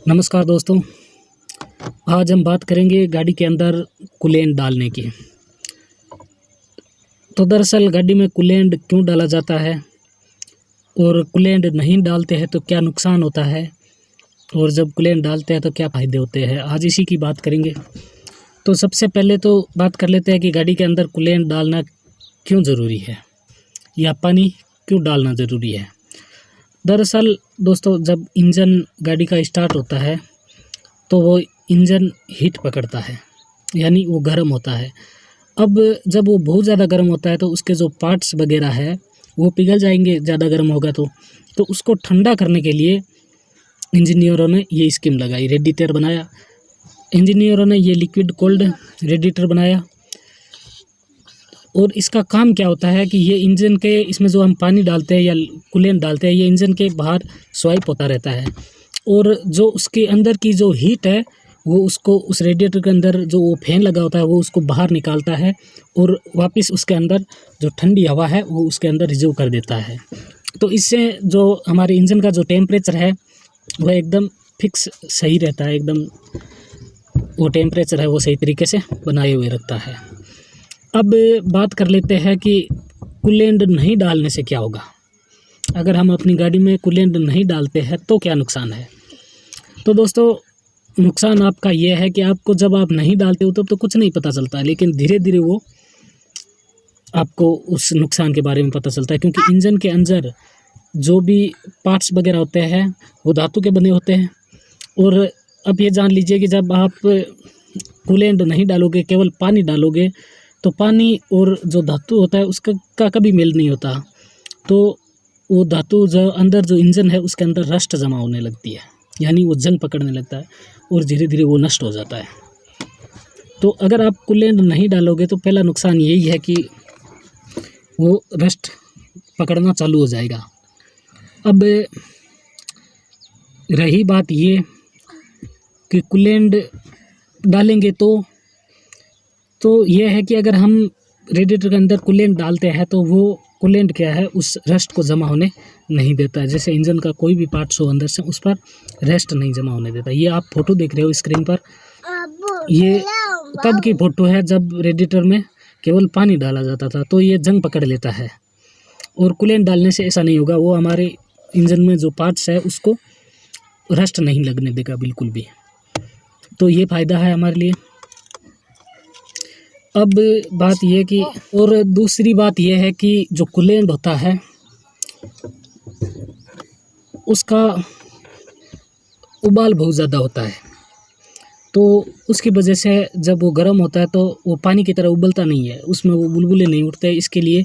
नमस्कार दोस्तों, आज हम बात करेंगे गाड़ी के अंदर कूलेंट डालने की। तो दरअसल गाड़ी में कूलेंट क्यों डाला जाता है और कूलेंट नहीं डालते हैं तो क्या नुकसान होता है और जब कूलेंट डालते हैं तो क्या फ़ायदे होते हैं, आज इसी की बात करेंगे। तो सबसे पहले तो बात कर लेते हैं कि गाड़ी के अंदर कूलेंट डालना क्यों ज़रूरी है या पानी क्यों डालना ज़रूरी है। दरअसल दोस्तों, जब इंजन गाड़ी का स्टार्ट होता है तो वो इंजन हीट पकड़ता है, यानी वो गर्म होता है। अब जब वो बहुत ज़्यादा गर्म होता है तो उसके जो पार्ट्स वगैरह है वो पिघल जाएंगे, ज़्यादा गर्म होगा तो उसको ठंडा करने के लिए इंजीनियरों ने ये स्कीम लगाई, रेडिएटर बनाया। इंजीनियरों ने ये लिक्विड कोल्ड रेडिएटर बनाया और इसका काम क्या होता है कि ये इंजन के इसमें जो हम पानी डालते हैं या कूलेंट डालते हैं, ये इंजन के बाहर स्वाइप होता रहता है और जो उसके अंदर की जो हीट है वो उसको उस रेडिएटर के अंदर जो वो फैन लगा होता है वो उसको बाहर निकालता है और वापस उसके अंदर जो ठंडी हवा है वो उसके अंदर रिजर्व कर देता है। तो इससे जो हमारे इंजन का जो टेम्परेचर है वह एकदम फिक्स सही रहता है, एकदम वो टेम्परेचर है वो सही तरीके से बनाए हुए रखता है। अब बात कर लेते हैं कि कूलेंट नहीं डालने से क्या होगा। अगर हम अपनी गाड़ी में कूलेंट नहीं डालते हैं तो क्या नुकसान है। तो दोस्तों, नुकसान आपका यह है कि आपको जब आप नहीं डालते हो तब तो कुछ नहीं पता चलता, लेकिन धीरे धीरे वो आपको उस नुकसान के बारे में पता चलता है, क्योंकि इंजन के अंदर जो भी पार्ट्स वगैरह होते हैं वो धातु के बने होते हैं। और अब ये जान लीजिए कि जब आप कूलेंट नहीं डालोगे, केवल पानी डालोगे, तो पानी और जो धातु होता है उसका कभी मेल नहीं होता, तो वो धातु जो अंदर जो इंजन है उसके अंदर रस्ट जमा होने लगती है, यानी वो जंग पकड़ने लगता है और धीरे धीरे वो नष्ट हो जाता है। तो अगर आप कूलेंट नहीं डालोगे तो पहला नुकसान यही है कि वो रस्ट पकड़ना चालू हो जाएगा। अब रही बात ये कि कूलेंट डालेंगे तो यह है कि अगर हम रेडिएटर के अंदर कूलेंट डालते हैं तो वो कूलेंट क्या है, उस रस्ट को जमा होने नहीं देता है। जैसे इंजन का कोई भी पार्ट्स हो अंदर से उस पर रस्ट नहीं जमा होने देता। ये आप फोटो देख रहे हो स्क्रीन पर, ये तब की फ़ोटो है जब रेडिएटर में केवल पानी डाला जाता था, तो ये जंग पकड़ लेता है। और कूलेंट डालने से ऐसा नहीं होगा, वो हमारे इंजन में जो पार्ट्स है उसको रस्ट नहीं लगने देगा बिल्कुल भी। तो ये फ़ायदा है हमारे लिए। अब बात यह कि और दूसरी बात यह है कि जो कूलेंट होता है उसका उबाल बहुत ज़्यादा होता है, तो उसकी वजह से जब वो गर्म होता है तो वो पानी की तरह उबलता नहीं है, उसमें वो बुलबुले नहीं उठते, इसके लिए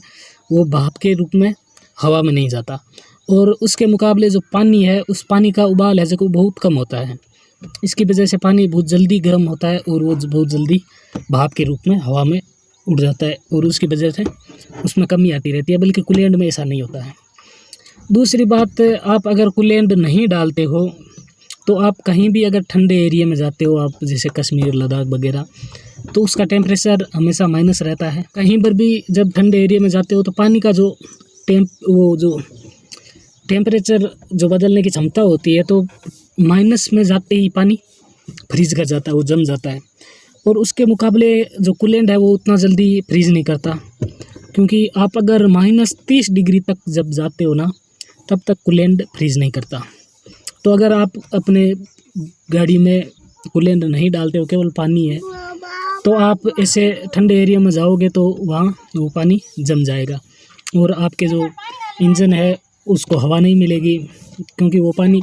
वो भाप के रूप में हवा में नहीं जाता। और उसके मुकाबले जो पानी है उस पानी का उबाल है जो बहुत कम होता है, इसकी वजह से पानी बहुत जल्दी गर्म होता है और वो बहुत जल्दी भाप के रूप में हवा में उड़ जाता है और उसकी वजह से उसमें कमी आती रहती है, बल्कि कूलेंट में ऐसा नहीं होता है। दूसरी बात, आप अगर कूलेंट नहीं डालते हो तो आप कहीं भी अगर ठंडे एरिया में जाते हो, आप जैसे कश्मीर, लद्दाख वगैरह, तो उसका टेम्परेचर हमेशा माइनस रहता है। कहीं पर भी जब ठंडे एरिया में जाते हो तो पानी का जो टेम्परेचर जो बदलने की क्षमता होती है, तो माइनस में जाते ही पानी फ्रीज कर जाता है, वो जम जाता है। और उसके मुकाबले जो कूलेंट है वो उतना जल्दी फ्रीज नहीं करता, क्योंकि आप अगर -30 डिग्री तक जब जाते हो ना तब तक कूलेंट फ्रीज नहीं करता। तो अगर आप अपने गाड़ी में कूलेंट नहीं डालते हो, केवल पानी है, तो आप ऐसे ठंडे एरिया में जाओगे तो वहाँ वो पानी जम जाएगा और आपके जो इंजन है उसको हवा नहीं मिलेगी, क्योंकि वो पानी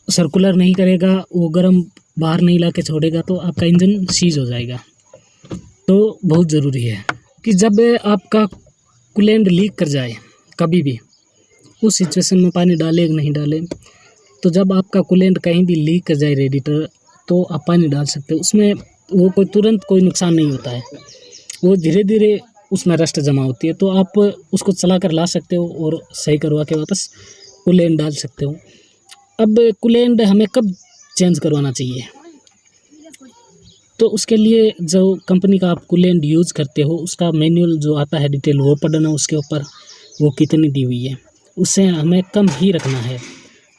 सर्कुलर नहीं करेगा, वो गर्म बाहर नहीं ला के छोड़ेगा, तो आपका इंजन सीज हो जाएगा। तो बहुत ज़रूरी है कि जब आपका कूलेंट लीक कर जाए कभी भी, उस सिचुएशन में पानी डालें कि नहीं डालें, तो जब आपका कूलेंट कहीं भी लीक कर जाए रेडिएटर, तो आप पानी डाल सकते हो उसमें। वो तुरंत कोई नुकसान नहीं होता है, वो धीरे धीरे उसमें रस्ट जमा होती है, तो आप उसको चला कर ला सकते हो और सही करवा के वापस कूलेंट डाल सकते हो। अब कूलेंट हमें कब चेंज करवाना चाहिए, तो उसके लिए जो कंपनी का आप कूलेंट यूज़ करते हो उसका मैनुअल जो आता है डिटेल वो पढ़ना, उसके ऊपर वो कितनी दी हुई है, उससे हमें कम ही रखना है।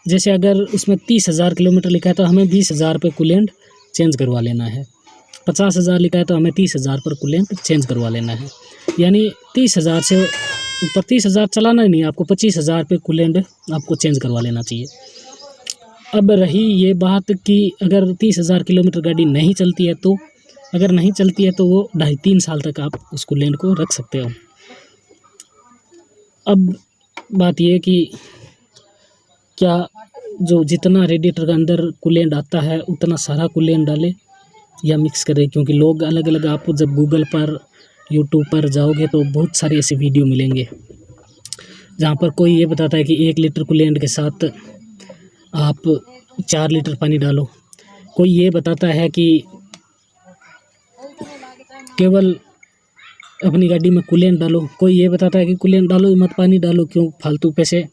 जैसे अगर उसमें 30,000 किलोमीटर लिखा है तो हमें 20,000 पे कूलेंट चेंज करवा लेना है। 50,000 लिखा है तो हमें 30,000 पर कूलेंट चेंज करवा लेना है। यानी 30,000 से ऊपर 30,000 चलाना ही नहीं, आपको 25,000 पे कूलेंट आपको चेंज करवा लेना चाहिए। अब रही ये बात कि अगर 30,000 किलोमीटर गाड़ी नहीं चलती है तो, अगर नहीं चलती है तो वो 2.5-3 साल तक आप उस कूलेंट को रख सकते हो। अब बात ये है कि क्या जो जितना रेडिएटर के अंदर कूलेंट आता है उतना सारा कूलेंट डालें या मिक्स करें, क्योंकि लोग अलग अलग, आपको जब गूगल पर यूट्यूब पर जाओगे तो बहुत सारे ऐसे वीडियो मिलेंगे जहाँ पर कोई ये बताता है कि 1 लीटर कूलेंट के साथ आप 4 लीटर पानी डालो, कोई ये बताता है कि केवल अपनी गाड़ी में कूलेंट डालो, कोई ये बताता है कि कूलेंट डालो मत पानी डालो, क्यों फालतू पैसे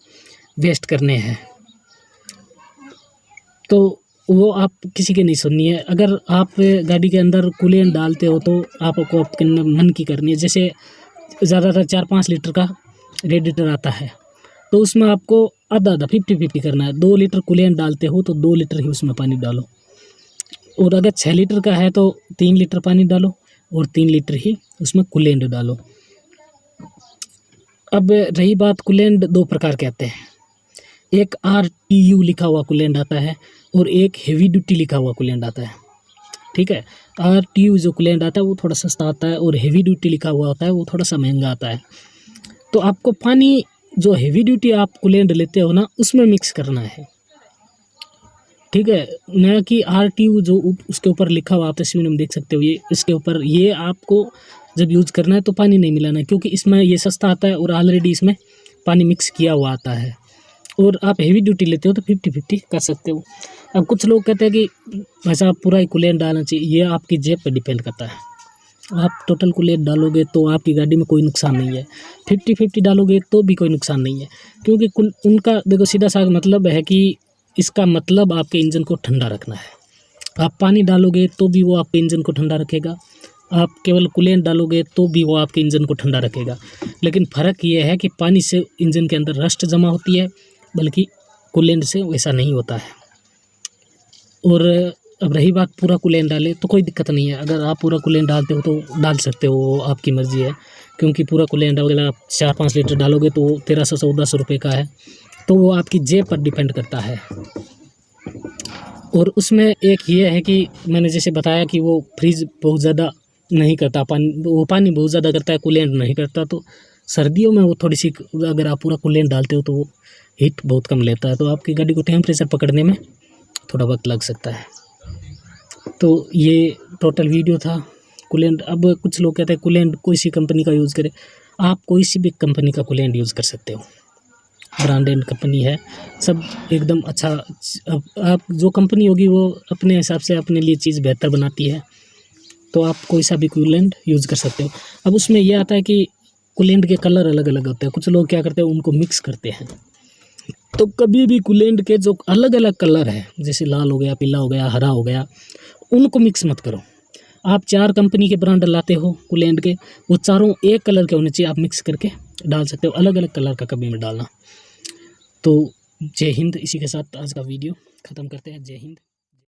वेस्ट करने हैं। तो वो आप किसी की नहीं सुननी है। अगर आप गाड़ी के अंदर कूलेंट डालते हो तो आपको आपके मन की करनी है। जैसे ज़्यादातर 4-5 लीटर का रेडिएटर आता है तो उसमें आपको आधा 50-50 करना है। 2 लीटर कूलेंट डालते हो तो 2 लीटर ही उसमें पानी डालो, और अगर 6 लीटर का है तो 3 लीटर पानी डालो और 3 लीटर ही उसमें कूलेंट डालो। अब रही बात, कूलेंट 2 प्रकार के आते हैं, एक RTU लिखा हुआ कूलेंट आता है और एक हेवी ड्यूटी लिखा हुआ कूलेंट आता है। ठीक है, RTU जो कूलेंट आता है वो थोड़ा सस्ता आता है और हेवी ड्यूटी लिखा हुआ होता है वो थोड़ा सा महंगा आता है। तो आपको पानी जो हेवी ड्यूटी आप कूलेंट लेते हो ना उसमें मिक्स करना है, ठीक है, न कि RTU जो उसके ऊपर लिखा हुआ आप तस्वीर में देख सकते हो, ये इसके ऊपर ये आपको जब यूज़ करना है तो पानी नहीं मिलाना है, क्योंकि इसमें ये सस्ता आता है और ऑलरेडी इसमें पानी मिक्स किया हुआ आता है। और आप हेवी ड्यूटी लेते हो तो 50-50 कर सकते हो। अब कुछ लोग कहते हैं कि वैसा आप पूरा ही कूलेंट डालना चाहिए, ये आपकी जेब पर डिपेंड करता है। आप टोटल कूलेंट डालोगे तो आपकी गाड़ी में कोई नुकसान नहीं है, 50-50 डालोगे तो भी कोई नुकसान नहीं है, क्योंकि उनका देखो सीधा सा मतलब है कि इसका मतलब आपके इंजन को ठंडा रखना है। आप पानी डालोगे तो भी वो आपके इंजन को ठंडा रखेगा, आप केवल कूलेंट डालोगे तो भी वो आपके इंजन को ठंडा रखेगा। लेकिन फ़र्क ये है कि पानी से इंजन के अंदर रस्ट जमा होती है, बल्कि कूलेंट से वैसा नहीं होता है। और अब रही बात पूरा कूलेंट डाले तो कोई दिक्कत नहीं है, अगर आप पूरा कूलेंट डालते हो तो डाल सकते हो, आपकी मर्ज़ी है, क्योंकि पूरा कूलेंट अगर आप 4-5 लीटर डालोगे तो 1300-1400 रुपये का है, तो वो आपकी जेब पर डिपेंड करता है। और उसमें एक ये है कि मैंने जैसे बताया कि वो फ्रीज बहुत ज़्यादा नहीं करता पानी, वो पानी बहुत ज़्यादा करता है, कूलेंट नहीं करता। तो सर्दियों में वो थोड़ी सी, अगर आप पूरा कूलेंट डालते हो तो वो हीट बहुत कम लेता है, तो आपकी गाड़ी को टेम्परेचर पकड़ने में थोड़ा वक्त लग सकता है। तो ये टोटल वीडियो था कूलेंट। अब कुछ लोग कहते हैं कूलेंट कोई सी कंपनी का यूज़ करें, आप कोई सी भी कंपनी का कूलेंट यूज़ कर सकते हो, ब्रांडेड कंपनी है, सब एकदम अच्छा। आप जो कंपनी होगी वो अपने हिसाब से अपने लिए चीज़ बेहतर बनाती है, तो आप कोई सा भी कूलेंट यूज़ कर सकते हो। अब उसमें यह आता है कि कूलेंट के कलर अलग अलग होते हैं, कुछ लोग क्या करते हैं उनको मिक्स करते हैं। तो कभी भी कूलेंट के जो अलग अलग कलर है, जैसे लाल हो गया, पीला हो गया, हरा हो गया, उनको मिक्स मत करो। आप 4 कंपनी के ब्रांड लाते हो कूलेंट के, वो चारों एक कलर के होने चाहिए, आप मिक्स करके डाल सकते हो, अलग अलग कलर का कभी मत डालना। तो जय हिंद। इसी के साथ आज का वीडियो ख़त्म करते हैं। जय हिंद।